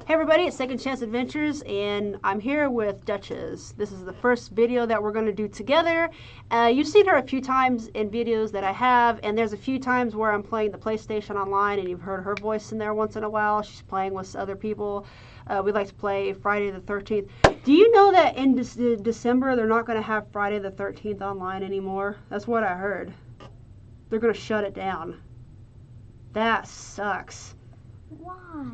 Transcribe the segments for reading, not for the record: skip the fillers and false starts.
Hey everybody, it's Second Chance Adventures, and I'm here with Duchess. This is the first video that we're going to do together. You've seen her a few times in videos that I have, and there's a few times where I'm playing the PlayStation online, and you've heard her voice in there once in a while. She's playing with other people. We like to play Friday the 13th. Do you know that in December they're not going to have Friday the 13th online anymore? That's what I heard. They're going to shut it down. That sucks. Why?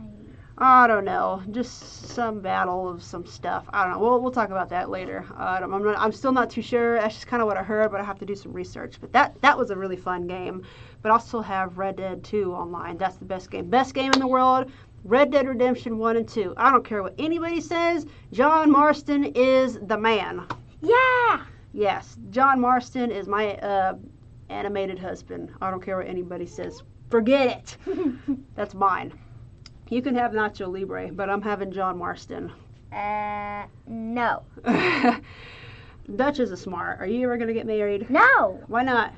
I don't know, just some battle of some stuff. I don't know. We'll talk about that later. I'm still not too sure. That's just kind of what I heard, but I have to do some research. But that was a really fun game. But I'll still have Red Dead 2 online. That's the best game. Best game in the world. Red Dead Redemption 1 and 2. I don't care what anybody says. John Marston is the man. Yeah! Yes, John Marston is my animated husband. I don't care what anybody says. Forget it. That's mine. You can have Nacho Libre, but I'm having John Marston. No. Duchess is smart. Are you ever going to get married? No. Why not?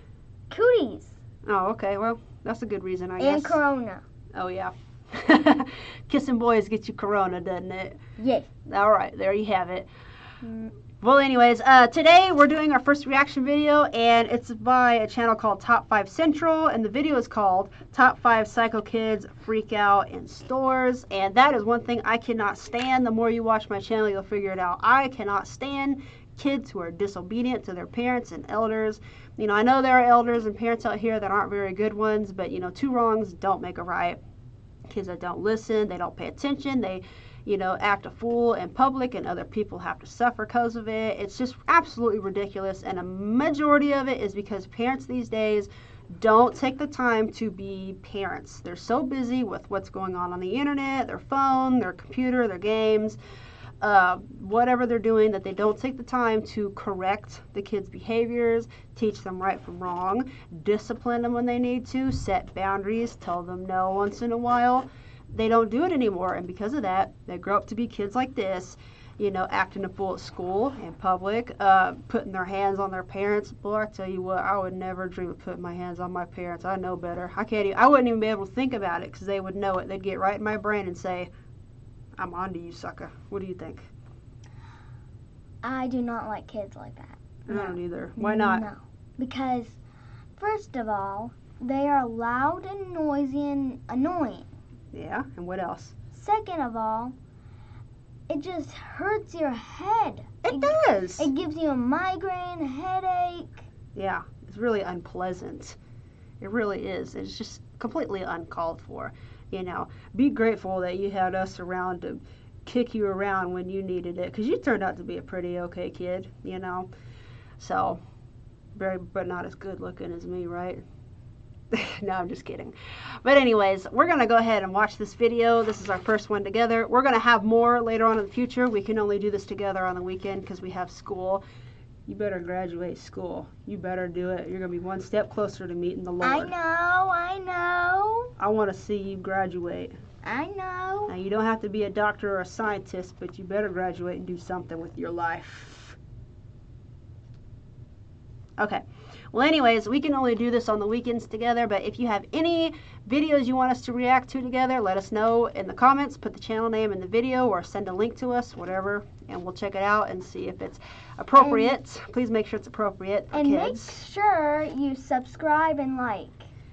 Cooties. Oh, okay. Well, that's a good reason, I guess. And Corona. Oh, yeah. Kissing boys get you Corona, doesn't it? Yes. All right. There you have it. Well, anyways, today we're doing our first reaction video, and it's by a channel called Top 5 Central, and the video is called Top 5 Psycho Kids Freak Out in Stores, and that is one thing I cannot stand. The more you watch my channel, you'll figure it out. I cannot stand kids who are disobedient to their parents and elders. You know, I know there are elders and parents out here that aren't very good ones, but, you know, two wrongs don't make a right. Kids that don't listen, they don't pay attention, they act a fool in public, and other people have to suffer because of it. It's just absolutely ridiculous, and a majority of it is because parents these days don't take the time to be parents. They're so busy with what's going on the internet, their phone, their computer, their games, whatever they're doing, that they don't take the time to correct the kids' behaviors, teach them right from wrong, discipline them when they need to, set boundaries, tell them no once in a while. They don't do it anymore, and because of that, they grow up to be kids like this, acting a fool at school, in public, putting their hands on their parents. Boy, I tell you what, I would never dream of putting my hands on my parents. I know better. I wouldn't even be able to think about it, because they would know it. They'd get right in my brain and say, I'm on to you, sucker. What do you think? I do not like kids like that. I don't either. Why not? No. Because, first of all, they are loud and noisy and annoying. Yeah, and what else? Second of all, it just hurts your head. It does. It gives you a migraine, a headache. Yeah, it's really unpleasant. It really is. It's just completely uncalled for. Be grateful that you had us around to kick you around when you needed it, because you turned out to be a pretty okay kid, So, but not as good looking as me, right? No, I'm just kidding. But anyways, we're going to go ahead and watch this video. This is our first one together. We're going to have more later on in the future. We can only do this together on the weekend because we have school. You better graduate school. You better do it. You're going to be one step closer to meeting the Lord. I know. I want to see you graduate. I know. Now, you don't have to be a doctor or a scientist, but you better graduate and do something with your life. Okay. Well, anyways, we can only do this on the weekends together, but if you have any videos you want us to react to together, let us know in the comments. Put the channel name in the video or send a link to us, whatever, and we'll check it out and see if it's appropriate. Please make sure it's appropriate for kids. And make sure you subscribe and like.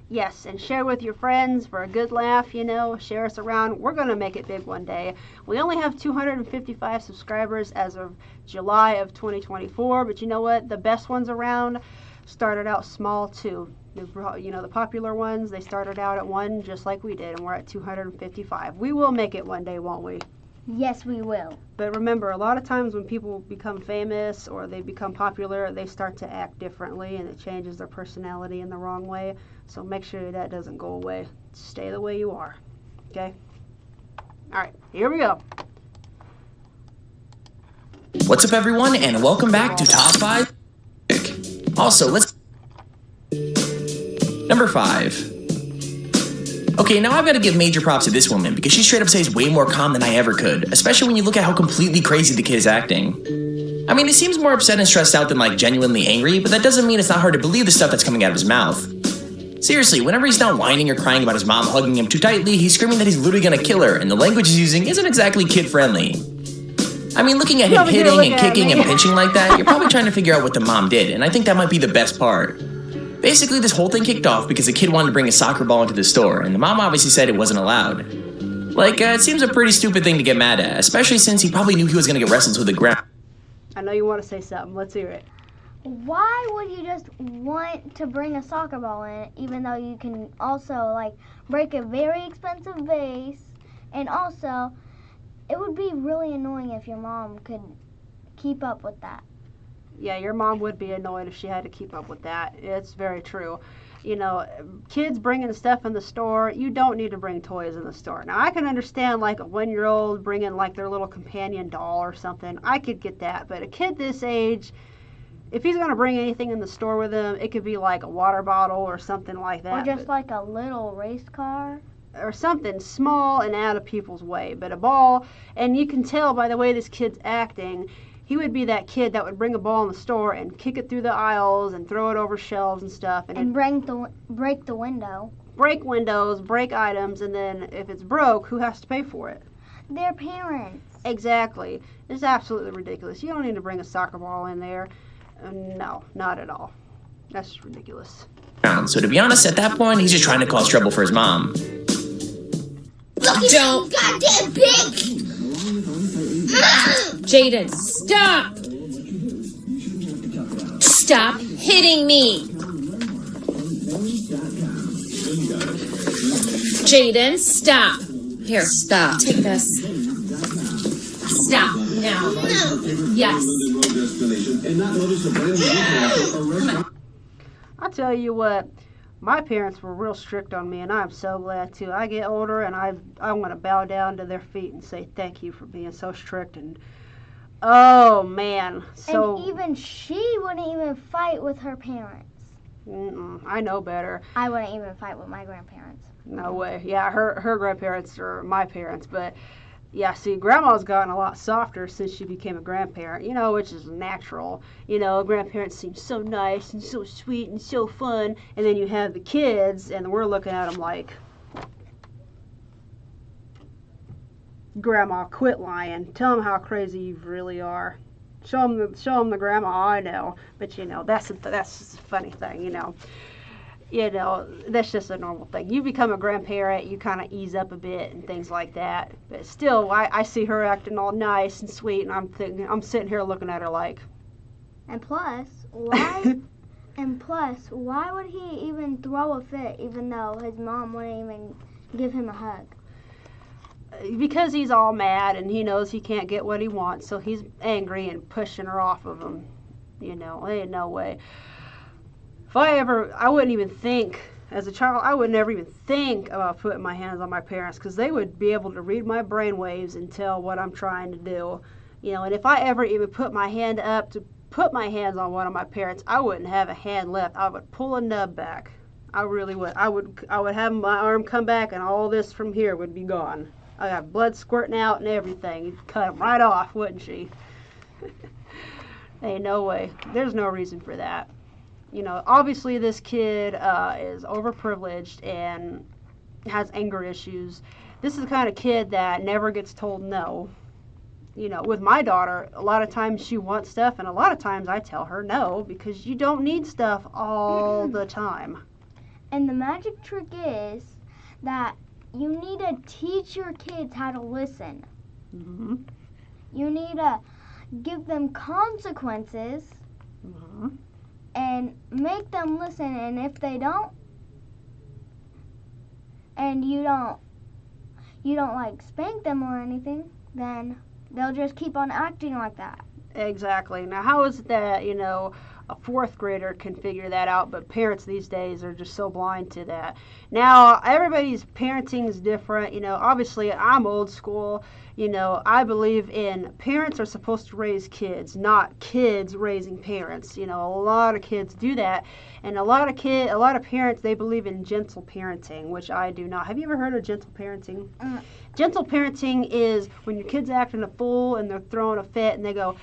Yes, and share with your friends for a good laugh, share us around. We're going to make it big one day. We only have 255 subscribers as of July of 2024, but you know what? The best ones around started out small too. The popular ones, they started out at 1 just like we did, and we're at 255. We will make it one day, won't we? Yes, we will. But remember, a lot of times when people become famous or they become popular, they start to act differently, and it changes their personality in the wrong way. So make sure that doesn't go away. Stay the way you are. Okay? All right, here we go. What's up, everyone, and welcome back to Top 5. Also, let's... Number 5. Okay, now I've got to give major props to this woman, because she straight up stays way more calm than I ever could, especially when you look at how completely crazy the kid is acting. I mean, he seems more upset and stressed out than, like, genuinely angry, but that doesn't mean it's not hard to believe the stuff that's coming out of his mouth. Seriously, whenever he's not whining or crying about his mom hugging him too tightly, he's screaming that he's literally gonna kill her, and the language he's using isn't exactly kid-friendly. I mean, looking at him hitting and kicking and pinching like that, you're probably trying to figure out what the mom did, and I think that might be the best part. Basically, this whole thing kicked off because a kid wanted to bring a soccer ball into the store, and the mom obviously said it wasn't allowed. It seems a pretty stupid thing to get mad at, especially since he probably knew he was gonna get wrestled to the ground. I know you want to say something. Let's hear it. Why would you just want to bring a soccer ball in, even though you can also break a very expensive vase? And also, it would be really annoying if your mom could keep up with that. Yeah, your mom would be annoyed if she had to keep up with that. It's very true. You know, kids bringing stuff in the store, you don't need to bring toys in the store. Now, I can understand a 1-year-old bringing their little companion doll or something. I could get that. But a kid this age, if he's going to bring anything in the store with him, it could be a water bottle or something like that. Or just a little race car. Or something small and out of people's way. But a ball, and you can tell by the way this kid's acting, he would be that kid that would bring a ball in the store and kick it through the aisles and throw it over shelves and stuff. And break the window. Break windows, break items, and then if it's broke, who has to pay for it? Their parents. Exactly. It's absolutely ridiculous. You don't need to bring a soccer ball in there. No, not at all. That's just ridiculous. So to be honest, at that point, he's just trying to cause trouble for his mom. Don't. Goddamn pig! Jaden, stop! Stop hitting me! Jaden, stop! Here, stop. Take this. Stop now. Yes. I'll tell you what, my parents were real strict on me, and I'm so glad too. I get older, and I want to bow down to their feet and say thank you for being so strict. And oh man, so and even she wouldn't even fight with her parents. I know better. I wouldn't even fight with my grandparents. No way. Yeah, her grandparents are my parents, but yeah, see, Grandma's gotten a lot softer since she became a grandparent, which is natural. Grandparents seem so nice and so sweet and so fun, and then you have the kids, and we're looking at them like, Grandma, quit lying. Tell them how crazy you really are. Show them the grandma I know. But that's just a funny thing. That's just a normal thing. You become a grandparent, you kind of ease up a bit and things like that. But still, I see her acting all nice and sweet, and I'm sitting here looking at her like. And plus, why? Why would he even throw a fit, even though his mom wouldn't even give him a hug? Because he's all mad and he knows he can't get what he wants, so he's angry and pushing her off of him. Ain't no way. I wouldn't even think, as a child, I would never even think about putting my hands on my parents, because they would be able to read my brainwaves and tell what I'm trying to do. And if I ever even put my hand up to put my hands on one of my parents, I wouldn't have a hand left. I would pull a nub back. I really would. I would have my arm come back, and all this from here would be gone. I got blood squirting out and everything. You'd cut them right off, wouldn't she? Ain't no way. There's no reason for that. Obviously this kid is overprivileged and has anger issues. This is the kind of kid that never gets told no. With my daughter, a lot of times she wants stuff, and a lot of times I tell her no, because you don't need stuff all the time. And the magic trick is that you need to teach your kids how to listen. Mm-hmm. You need to give them consequences. Mm-hmm. And make them listen, and if they don't, and you don't spank them or anything, then they'll just keep on acting like that. Exactly. Now, how is it that, a fourth grader can figure that out, but parents these days are just so blind to that? Now, everybody's parenting is different. Obviously, I'm old school. I believe in parents are supposed to raise kids, not kids raising parents. A lot of kids do that, and a lot of parents, they believe in gentle parenting, which I do not. Have you ever heard of gentle parenting? Gentle parenting is when your kid's acting a fool and they're throwing a fit, and they go,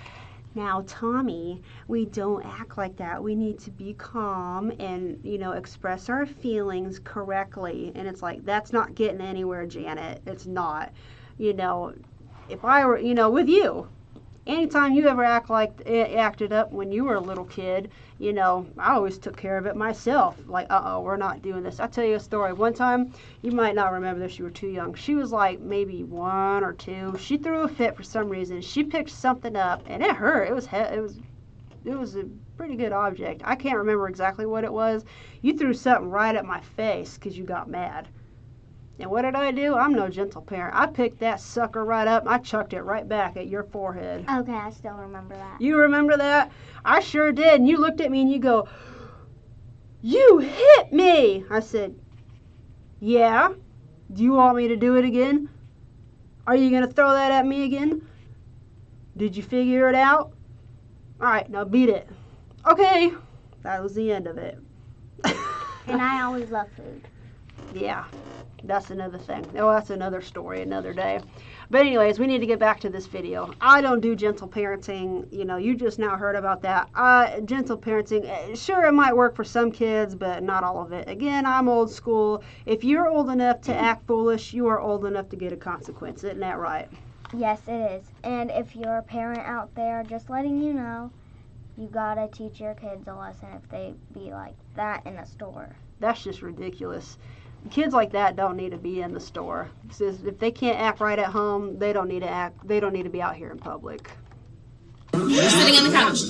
Now, Tommy, we don't act like that. We need to be calm and, express our feelings correctly. And it's like, that's not getting anywhere, Janet. It's not. If I were, with you, anytime you ever acted up when you were a little kid, I always took care of it myself. Like, we're not doing this. I'll tell you a story. One time, you might not remember this, you were too young. She was like maybe 1 or 2. She threw a fit for some reason. She picked something up, and it hurt. It was a pretty good object. I can't remember exactly what it was. You threw something right at my face because you got mad. And what did I do? I'm no gentle parent. I picked that sucker right up and I chucked it right back at your forehead. Okay, I still remember that. You remember that? I sure did. And you looked at me and you go, "You hit me!" I said, "Yeah? Do you want me to do it again? Are you going to throw that at me again? Did you figure it out? All right, now beat it." Okay. That was the end of it. And I always love food. Yeah. That's another thing. Oh, that's another story, another day. But anyways, we need to get back to this video. I don't do gentle parenting. You just now heard about that. Gentle parenting, sure, it might work for some kids, but not all of it. Again, I'm old school. If you're old enough to act foolish, you are old enough to get a consequence. Isn't that right? Yes, it is. And if you're a parent out there, just letting you know, you gotta teach your kids a lesson if they be like that in a store. That's just ridiculous. Kids like that don't need to be in the store. If they can't act right at home, they don't need to act. They don't need to be out here in public. We're sitting on the couch.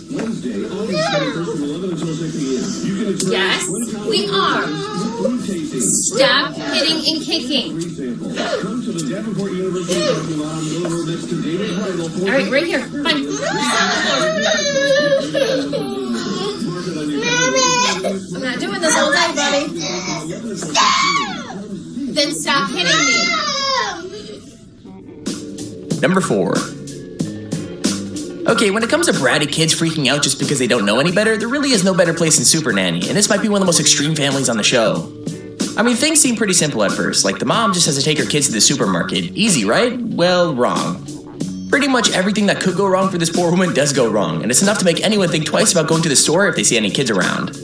Yes, we are. Stop hitting and kicking. All right, right here. Fine. I'm not doing this all day, buddy. Then stop hitting me. Number 4. Okay, when it comes to bratty kids freaking out just because they don't know any better, there really is no better place than Super Nanny, and this might be one of the most extreme families on the show. I mean, things seem pretty simple at first, like the mom just has to take her kids to the supermarket. Easy, right? Well, wrong. Pretty much everything that could go wrong for this poor woman does go wrong, and it's enough to make anyone think twice about going to the store if they see any kids around.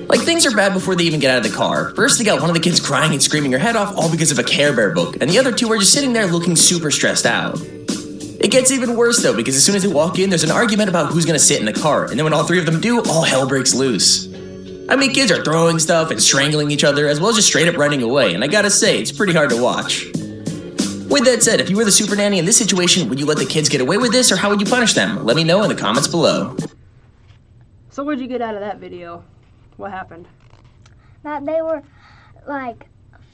Like, things are bad before they even get out of the car. First, they got one of the kids crying and screaming her head off all because of a Care Bear book, and the other 2 are just sitting there looking super stressed out. It gets even worse though, because as soon as they walk in, there's an argument about who's gonna sit in the car, and then when all 3 of them do, all hell breaks loose. I mean, kids are throwing stuff and strangling each other, as well as just straight up running away, and I gotta say, it's pretty hard to watch. With that said, if you were the Super Nanny in this situation, would you let the kids get away with this, or how would you punish them? Let me know in the comments below. So what'd you get out of that video? What happened? That they were, like,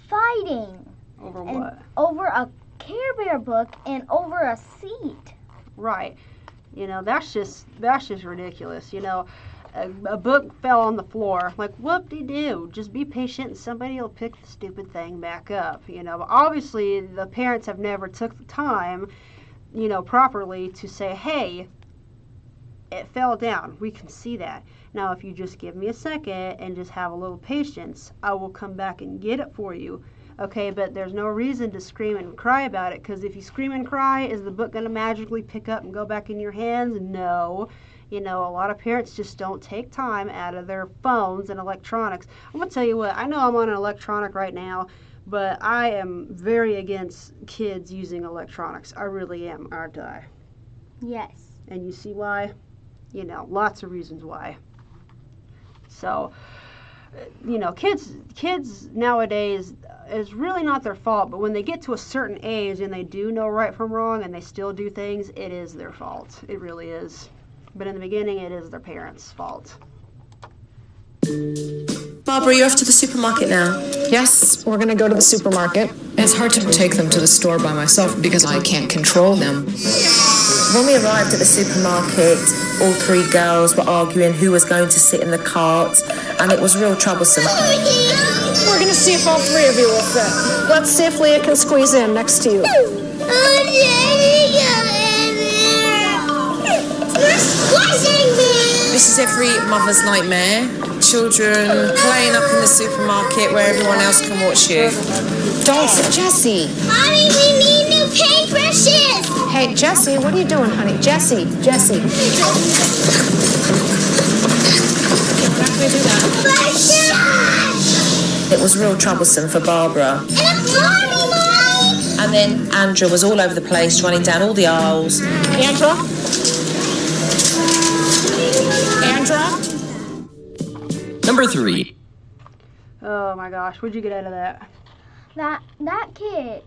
fighting. Over what? Over a Care Bear book and over a seat. Right. That's just ridiculous. A book fell on the floor. Like, whoop-de-doo. Just be patient and somebody will pick the stupid thing back up. But obviously the parents have never took the time, properly to say, hey, it fell down. We can see that. Now, if you just give me a second and just have a little patience, I will come back and get it for you. Okay, but there's no reason to scream and cry about it, because if you scream and cry, is the book going to magically pick up and go back in your hands? No. A lot of parents just don't take time out of their phones and electronics. I'm going to tell you what, I know I'm on an electronic right now, but I am very against kids using electronics. I really am, aren't I? Yes. And you see why? Lots of reasons why. So, kids nowadays, it's really not their fault, but when they get to a certain age and they do know right from wrong and they still do things, it is their fault. It really is. But in the beginning, it is their parents' fault. Barbara, you're off to the supermarket now. Yes, we're going to go to the supermarket. It's hard to take them to the store by myself because I can't control them. When we arrived at the supermarket, all 3 girls were arguing who was going to sit in the cart, and it was real troublesome. We're going to see if all 3 of you will fit. Let's see if Leah can squeeze in next to you. This is every mother's nightmare. Children playing up in the supermarket where everyone else can watch you. Don't, Jessie. Mommy, we need new paintbrushes. Hey, Jessie, what are you doing, honey? Jessie. We're not gonna do that. It was real troublesome for Barbara. And then Andrew was all over the place, running down all the aisles. Andra? Number 3. Oh my gosh, what'd you get out of that? That kid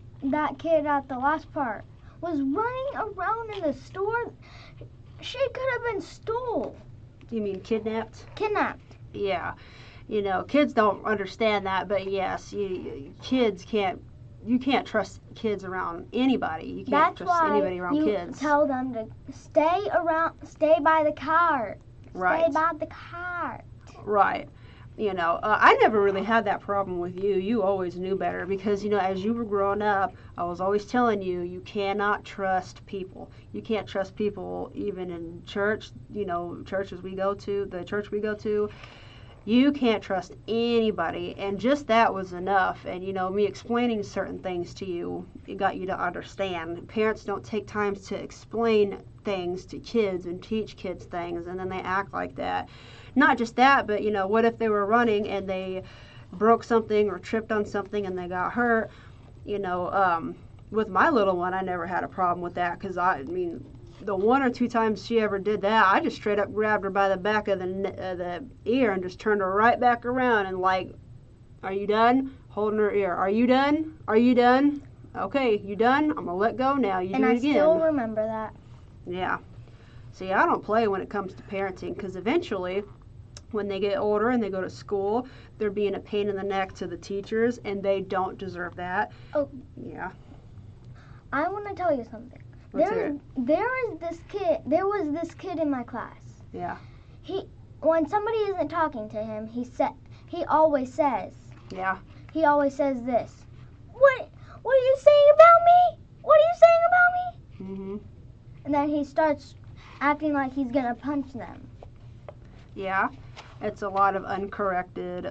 at the last part was running around in the store. She could have been stole. You mean kidnapped? Kidnapped. Yeah. You know, kids don't understand that, but yes, you can't trust kids around anybody. You can't trust anybody around kids. Tell them to stay by the cart. Right. Stay by the cart. Right. You know, I never really had that problem with you. You always knew better because, you know, as you were growing up, I was always telling you, you cannot trust people. You can't trust people even in church, you know, the church we go to. You can't trust anybody. And just that was enough. And, you know, me explaining certain things to you, it got you to understand. Parents don't take time to explain things to kids and teach kids things, and then they act like that. Not just that, but, you know, what if they were running and they broke something or tripped on something and they got hurt? You know, with my little one, I never had a problem with that because, I mean, the 1 or 2 times she ever did that, I just straight up grabbed her by the back of the ear and just turned her right back around and like, are you done? Holding her ear. Are you done? Are you done? Okay, you done? I'm going to let go now. You do it again. And I still remember that. Yeah. See, I don't play when it comes to parenting because eventually, when they get older and they go to school, they're being a pain in the neck to the teachers, and they don't deserve that. Oh. Yeah. I want to tell you something. Let's There was this kid in my class. Yeah. When somebody isn't talking to him, he always says. Yeah. He always says this. What are you saying about me? What are you saying about me? Mhm. And then he starts acting like he's gonna punch them. Yeah. It's a lot of uncorrected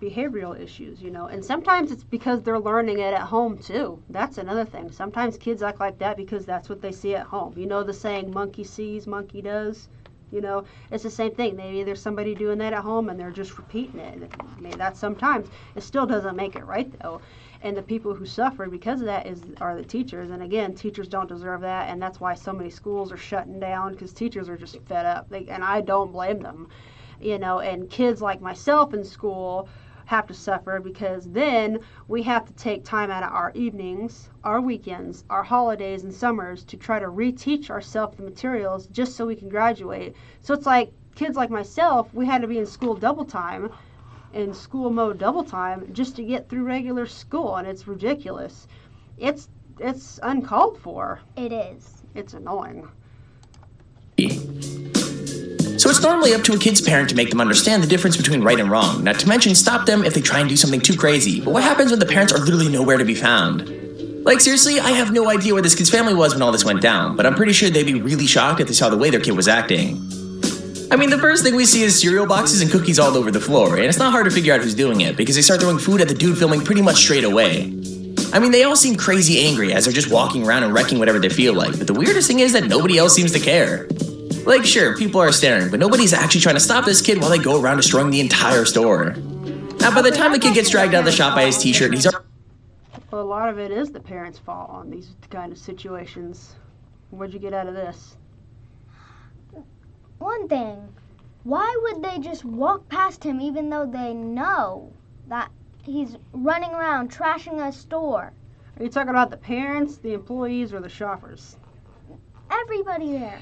behavioral issues, you know. And sometimes it's because they're learning it at home too. That's another thing. Sometimes kids act like that because that's what they see at home. You know the saying, monkey sees, monkey does? You know, it's the same thing. Maybe there's somebody doing that at home and they're just repeating it. Maybe that's sometimes. It still doesn't make it right though. And the people who suffer because of that are the teachers. And again, teachers don't deserve that. And that's why so many schools are shutting down because teachers are just fed up. And I don't blame them. You know, and kids like myself in school have to suffer because then we have to take time out of our evenings, our weekends, our holidays and summers to try to reteach ourselves the materials just so we can graduate. So it's like kids like myself, we had to be in school double time, in school mode double time just to get through regular school, and it's ridiculous. It's uncalled for. It is. It's annoying. So it's normally up to a kid's parent to make them understand the difference between right and wrong, not to mention stop them if they try and do something too crazy. But what happens when the parents are literally nowhere to be found? Like seriously, I have no idea where this kid's family was when all this went down, but I'm pretty sure they'd be really shocked if they saw the way their kid was acting. I mean, the first thing we see is cereal boxes and cookies all over the floor, and it's not hard to figure out who's doing it, because they start throwing food at the dude filming pretty much straight away. I mean, they all seem crazy angry as they're just walking around and wrecking whatever they feel like, but the weirdest thing is that nobody else seems to care. Like, sure, people are staring, but nobody's actually trying to stop this kid while they go around destroying the entire store. Now, by the time the kid gets dragged out of the shop by his t-shirt, he's already... Well, a lot of it is the parents' fault on these kind of situations. What'd you get out of this? One thing, why would they just walk past him even though they know that he's running around trashing a store? Are you talking about the parents, the employees, or the shoppers? Everybody there.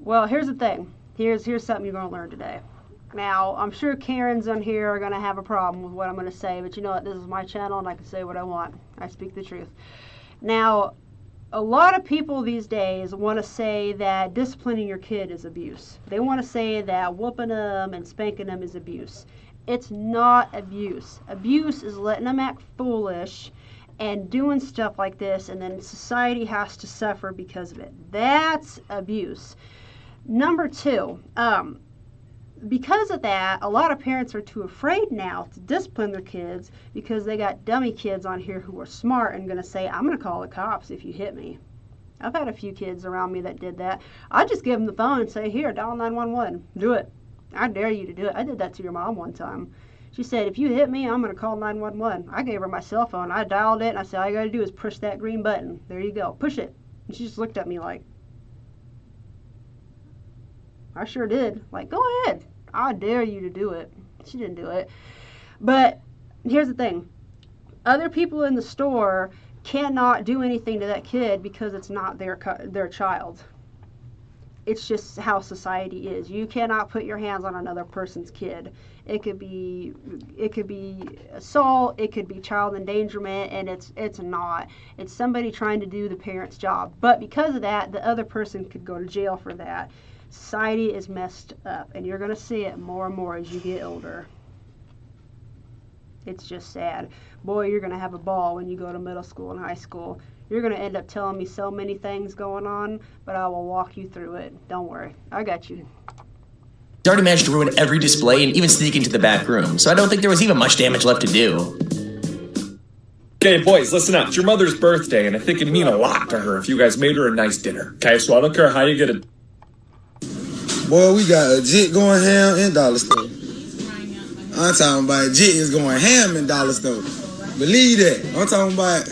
Well, here's the thing. Here's something you're going to learn today. Now, I'm sure Karens on here are going to have a problem with what I'm going to say, but you know what? This is my channel and I can say what I want. I speak the truth. Now, a lot of people these days want to say that disciplining your kid is abuse. They want to say that whooping them and spanking them is abuse. It's not abuse. Abuse is letting them act foolish and doing stuff like this, and then society has to suffer because of it. That's abuse. Number 2, because of that, a lot of parents are too afraid now to discipline their kids because they got dummy kids on here who are smart and going to say, I'm going to call the cops if you hit me. I've had a few kids around me that did that. I just give them the phone and say, here, dial 911. Do it. I dare you to do it. I did that to your mom one time. She said, if you hit me, I'm going to call 911. I gave her my cell phone. I dialed it, and I said, all you got to do is push that green button. There you go. Push it. And she just looked at me like, I sure did. Like, go ahead. I dare you to do it. She didn't do it. But here's the thing. Other people in the store cannot do anything to that kid because it's not their child. It's just how society is. You cannot put your hands on another person's kid. It could be assault, it could be child endangerment, and it's not. It's somebody trying to do the parent's job. But because of that, the other person could go to jail for that. Society is messed up, and you're going to see it more and more as you get older. It's just sad. Boy, you're going to have a ball when you go to middle school and high school. You're going to end up telling me so many things going on, but I will walk you through it. Don't worry. I got you. He's already managed to ruin every display and even sneak into the back room, so I don't think there was even much damage left to do. Okay, boys, listen up. It's your mother's birthday, and I think it'd mean a lot to her if you guys made her a nice dinner. Okay, so I don't care how you get it. Boy, we got a jit going ham in Dollar Store. I'm talking about jit is going ham in Dollar Store. Believe that. I'm talking about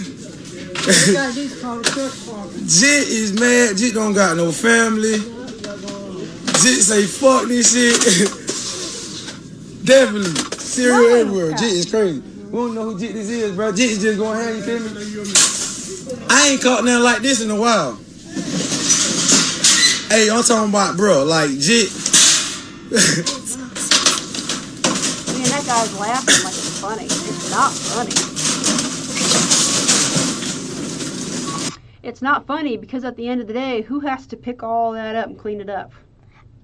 jit is mad. Jit don't got no family. Jit say fuck this shit. Definitely. Cereal everywhere. Jit is crazy. We don't know who Jit this is, bro. Jit is just going ham, you feel me? I ain't caught nothing like this in a while. Hey, I'm talking about, bro, like Jit. That guy's laughing like it's funny. It's not funny. It's not funny because at the end of the day, who has to pick all that up and clean it up?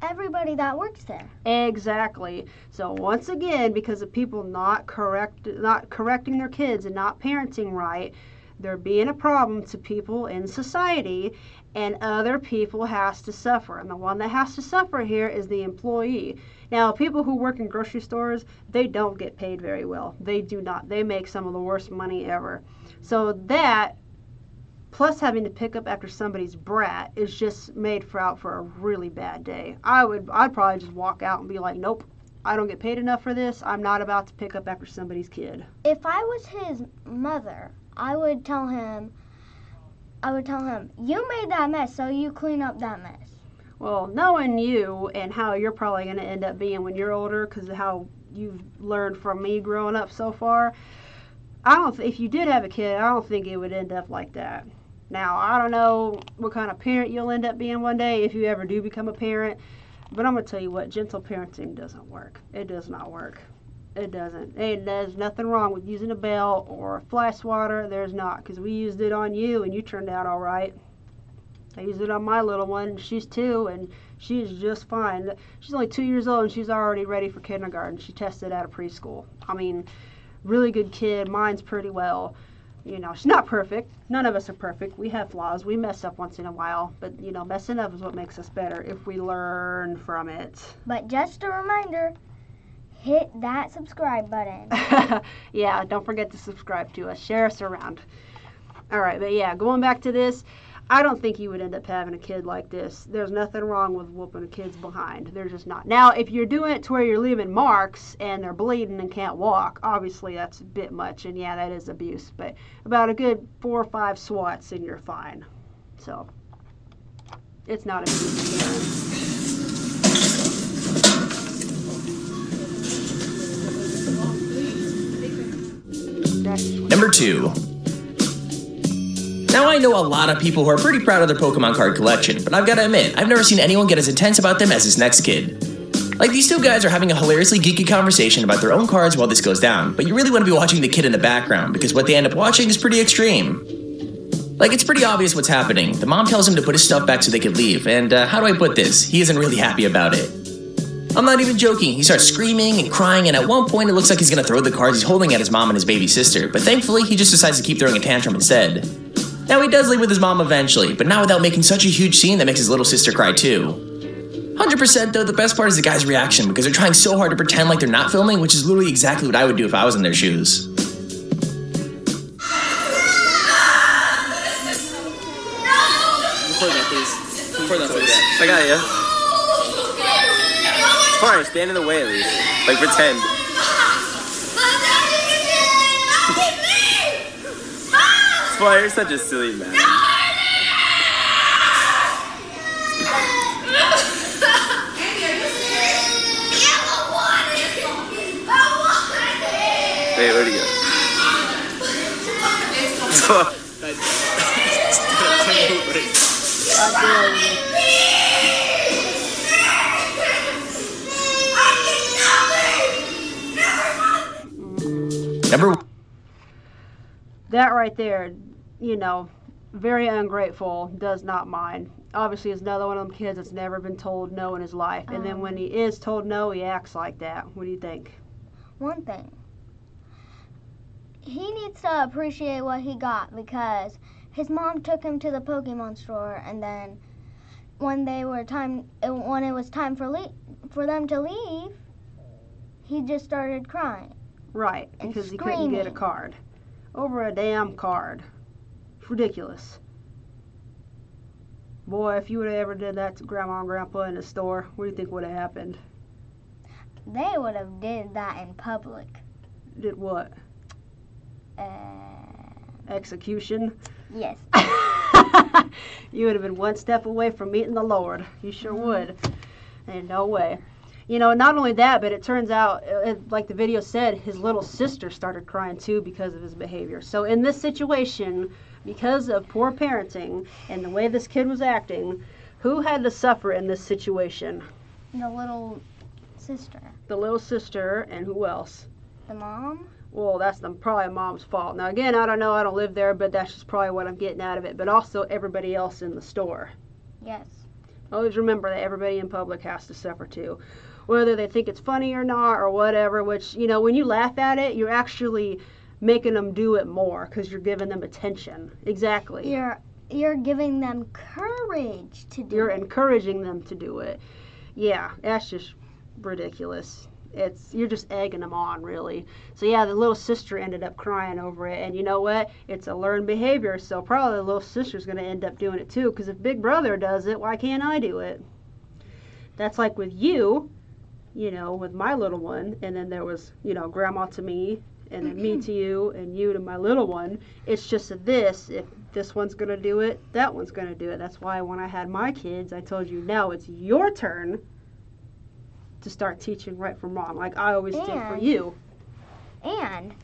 Everybody that works there. Exactly. So once again, because of people not correcting their kids and not parenting right, they're being a problem to people in society, and other people has to suffer. And the one that has to suffer here is the employee. Now, people who work in grocery stores, they don't get paid very well. They do not. They make some of the worst money ever. So that, plus having to pick up after somebody's brat, is just made out for a really bad day. I'd probably just walk out and be like, nope, I don't get paid enough for this. I'm not about to pick up after somebody's kid. If I was his mother, I would tell him, you made that mess, so you clean up that mess. Well, knowing you and how you're probably going to end up being when you're older, because of how you've learned from me growing up so far, if you did have a kid, I don't think it would end up like that. Now, I don't know what kind of parent you'll end up being one day if you ever do become a parent, but I'm going to tell you what, gentle parenting doesn't work. It does not work. It doesn't. There's nothing wrong with using a belt or a fly swatter. There's not, because we used it on you and you turned out all right. I used it on my little one. She's 2 and she's just fine. She's only 2 years old and she's already ready for kindergarten. She tested out of preschool. I mean, really good kid. Mine's pretty well. You know, she's not perfect. None of us are perfect. We have flaws. We mess up once in a while. But, you know, messing up is what makes us better if we learn from it. But just a reminder, hit that subscribe button. Yeah, don't forget to subscribe to us. Share us around. All right, but yeah, going back to this, I don't think you would end up having a kid like this. There's nothing wrong with whooping a kid's behind. There's just not. Now, if you're doing it to where you're leaving marks and they're bleeding and can't walk, obviously that's a bit much, and yeah, that is abuse. But about a good 4 or 5 swats and you're fine. So, it's not abuse. Number 2. Now, I know a lot of people who are pretty proud of their Pokemon card collection, but I've got to admit, I've never seen anyone get as intense about them as this next kid. Like, these two guys are having a hilariously geeky conversation about their own cards while this goes down, but you really want to be watching the kid in the background, because what they end up watching is pretty extreme. Like, it's pretty obvious what's happening. The mom tells him to put his stuff back so they could leave, and how do I put this? He isn't really happy about it. I'm not even joking. He starts screaming and crying, and at one point it looks like he's going to throw the cards he's holding at his mom and his baby sister, but thankfully he just decides to keep throwing a tantrum instead. Now, he does leave with his mom eventually, but not without making such a huge scene that makes his little sister cry too. 100% though, the best part is the guy's reaction, because they're trying so hard to pretend like they're not filming, which is literally exactly what I would do if I was in their shoes. record that, please. Record that, please. I got you. Fine, stand in the way at least. Like, pretend. Boy, you're such a silly man. Hey, where'd he go? That right there, you know, very ungrateful, does not mind. Obviously, is another one of them kids that's never been told no in his life. And then when he is told no, he acts like that. What do you think? One thing. He needs to appreciate what he got because his mom took him to the Pokemon store, and then when it was time for them to leave, he just started crying. Right, because he couldn't get a card. Over a damn card. It's ridiculous. Boy, if you would have ever did that to Grandma and Grandpa in the store, what do you think would have happened? They would have did that in public. Did what? Execution? Yes. You would have been one step away from meeting the Lord. You sure would. Ain't no way. You know, not only that, but it turns out, like the video said, his little sister started crying too because of his behavior. So in this situation, because of poor parenting and the way this kid was acting, who had to suffer in this situation? The little sister. The little sister, and who else? The mom? Well, that's probably mom's fault. Now again, I don't know, I don't live there, but that's just probably what I'm getting out of it. But also everybody else in the store. Yes. Always remember that everybody in public has to suffer too. Whether they think it's funny or not or whatever, which, you know, when you laugh at it, you're actually making them do it more because you're giving them attention. Exactly. You're giving them courage to do it. You're encouraging them to do it. Yeah, that's just ridiculous. You're just egging them on, really. So yeah, the little sister ended up crying over it, and you know what? It's a learned behavior, so probably the little sister's going to end up doing it too, because if Big Brother does it, why can't I do it? That's like with you. You know, with my little one, and then there was, you know, Grandma to me, and then me to you, and you to my little one. It's just this, if this one's going to do it, that one's going to do it. That's why when I had my kids, I told you, now it's your turn to start teaching right from wrong, like I always did for you. And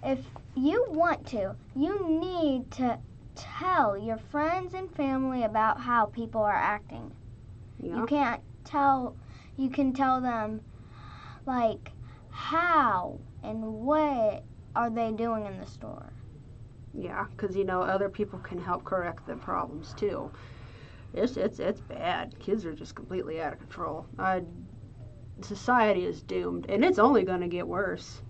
if you want to, you need to tell your friends and family about how people are acting. Yeah. You can tell them, like, how and what are they doing in the store. Yeah, because, you know, other people can help correct the problems, too. It's bad. Kids are just completely out of control. Society is doomed, and it's only going to get worse.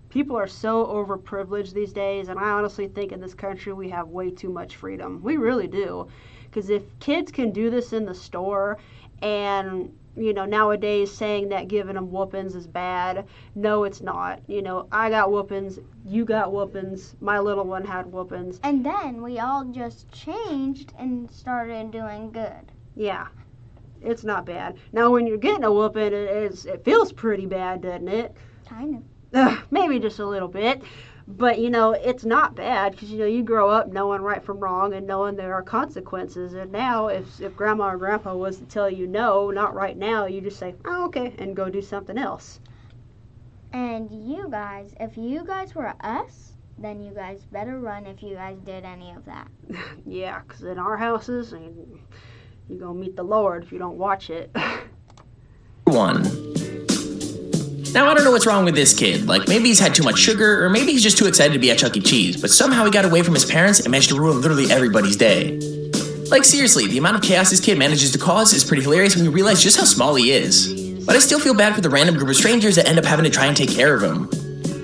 People are so overprivileged these days, and I honestly think in this country we have way too much freedom. We really do. Because if kids can do this in the store, and you know, nowadays saying that giving them whoopings is bad. No, it's not. You know, I got whoopings, you got whoopings, my little one had whoopings. And then we all just changed and started doing good. Yeah, it's not bad. Now, when you're getting a whooping, it feels pretty bad, doesn't it? Kind of. Maybe just a little bit. But, you know, it's not bad because, you know, you grow up knowing right from wrong and knowing there are consequences. And now if Grandma or Grandpa was to tell you no, not right now, you just say, oh, okay, and go do something else. And you guys, if you guys were us, then you guys better run if you guys did any of that. Yeah, because in our houses, you're going to meet the Lord if you don't watch it. One. Now, I don't know what's wrong with this kid. Like, maybe he's had too much sugar, or maybe he's just too excited to be at Chuck E. Cheese, but somehow he got away from his parents and managed to ruin literally everybody's day. Like, seriously, the amount of chaos this kid manages to cause is pretty hilarious when you realize just how small he is. But I still feel bad for the random group of strangers that end up having to try and take care of him.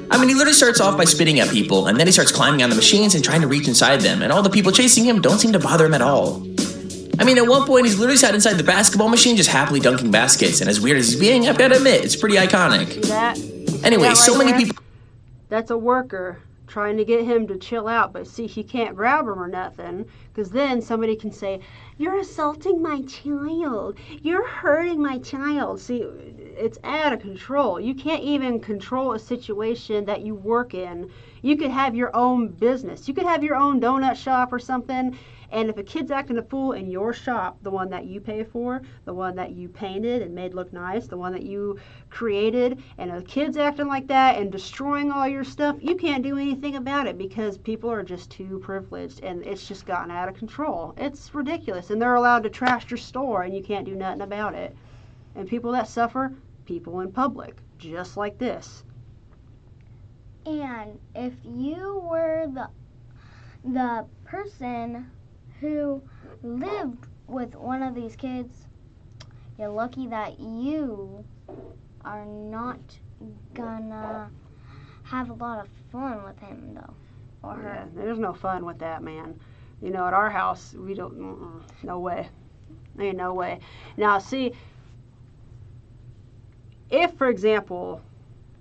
I mean, he literally starts off by spitting at people, and then he starts climbing on the machines and trying to reach inside them, and all the people chasing him don't seem to bother him at all. I mean, at one point, he's literally sat inside the basketball machine just happily dunking baskets, and as weird as he's being, I've got to admit, it's pretty iconic. See that? Anyway, right so many there? people... That's a worker trying to get him to chill out, but see, he can't grab him or nothing, because then somebody can say, you're assaulting my child, you're hurting my child. See, it's out of control. You can't even control a situation that you work in. You could have your own business. You could have your own donut shop or something, and if a kid's acting a fool in your shop, the one that you pay for, the one that you painted and made look nice, the one that you created, and a kid's acting like that and destroying all your stuff, you can't do anything about it because people are just too privileged, and it's just gotten out of control. It's ridiculous, and they're allowed to trash your store and you can't do nothing about it. And people that suffer, people in public, just like this. And if you were the person who lived with one of these kids, you're lucky that you are not gonna have a lot of fun with him, though, or her. Yeah, there's no fun with that, man. You know, at our house, we don't, no way. Ain't no way. Now, see, if, for example,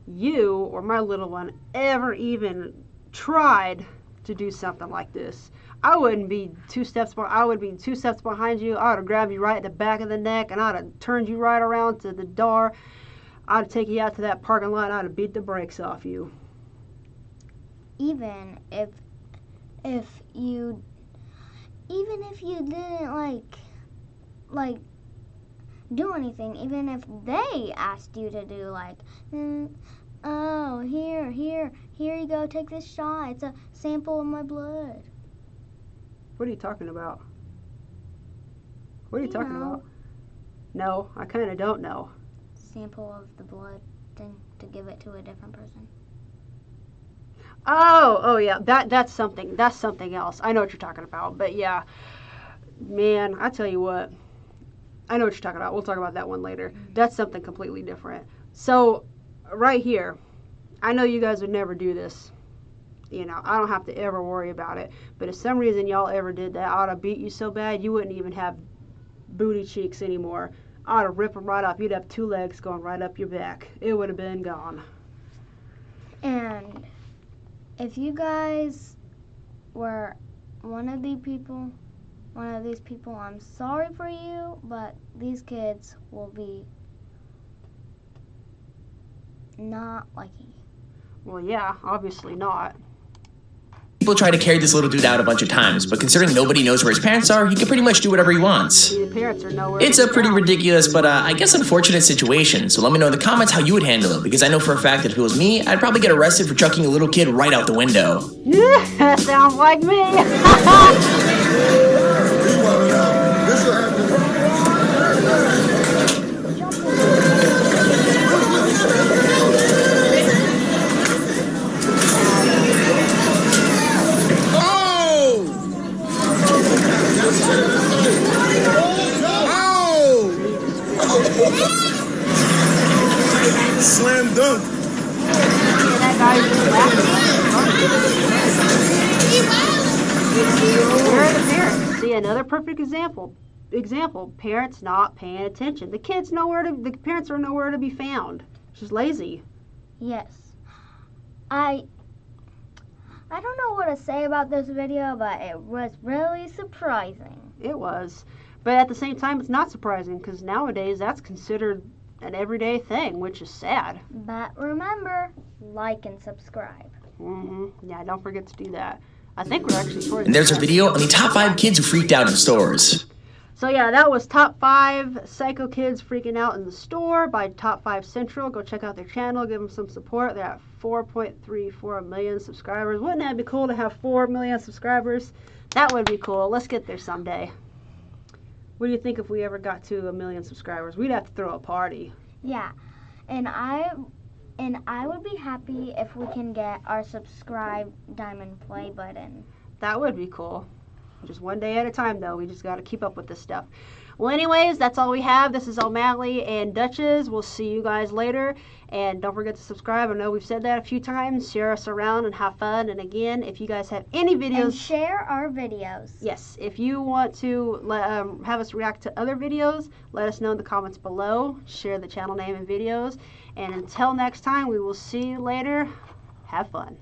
you or my little one ever even tried to do something like this, I wouldn't be two steps behind you. I would have grabbed you right at the back of the neck, and I'd have turned you right around to the door. I'd take you out to that parking lot, and I'd have beat the brakes off you. Even if you didn't like do anything, even if they asked you to do oh, here you go, take this shot, it's a sample of my blood. What are you talking about? What are you talking about? No, I kind of don't know. Sample of the blood thing to give it to a different person. Oh yeah, that's something else. I know what you're talking about, but yeah, man, I tell you what, I know what you're talking about. We'll talk about that one later. That's something completely different. So, right here, I know you guys would never do this. You know, I don't have to ever worry about it. But if some reason y'all ever did that, I ought to beat you so bad you wouldn't even have booty cheeks anymore. I ought to rip them right off. You'd have two legs going right up your back. It would have been gone. And if you guys were one of these people, I'm sorry for you, but these kids will be not liking you. Well, yeah, obviously not. People try to carry this little dude out a bunch of times, but considering nobody knows where his parents are, he can pretty much do whatever he wants. The parents are nowhere. It's a pretty ridiculous, but I guess unfortunate situation, so let me know in the comments how you would handle it, because I know for a fact that if it was me, I'd probably get arrested for chucking a little kid right out the window. That sounds like me. Slam dunk. Where are the parents? See, another perfect example. Parents not paying attention. The parents are nowhere to be found. Just lazy. Yes. I don't know what to say about this video, but it was really surprising. It was. But at the same time, it's not surprising because nowadays that's considered an everyday thing, which is sad. But remember, like and subscribe. Yeah, don't forget to do that. I think we're actually towards And there's a video on the top 5 kids who freaked out in stores. So yeah, that was top 5 psycho kids freaking out in the store by Top 5 Central. Go check out their channel, give them some support. They're at 4.34 million subscribers. Wouldn't that be cool to have 4 million subscribers? That would be cool. Let's get there someday. What do you think if we ever got to 1 million subscribers? We'd have to throw a party. Yeah, and I would be happy if we can get our subscribe diamond play button. That would be cool. Just one day at a time, though. We just got to keep up with this stuff. Well, anyways, that's all we have. This is O'Malley and Duchess. We'll see you guys later. And don't forget to subscribe. I know we've said that a few times. Share us around and have fun. And again, if you guys have any videos... And share our videos. Yes. If you want to have us react to other videos, let us know in the comments below. Share the channel name and videos. And until next time, we will see you later. Have fun.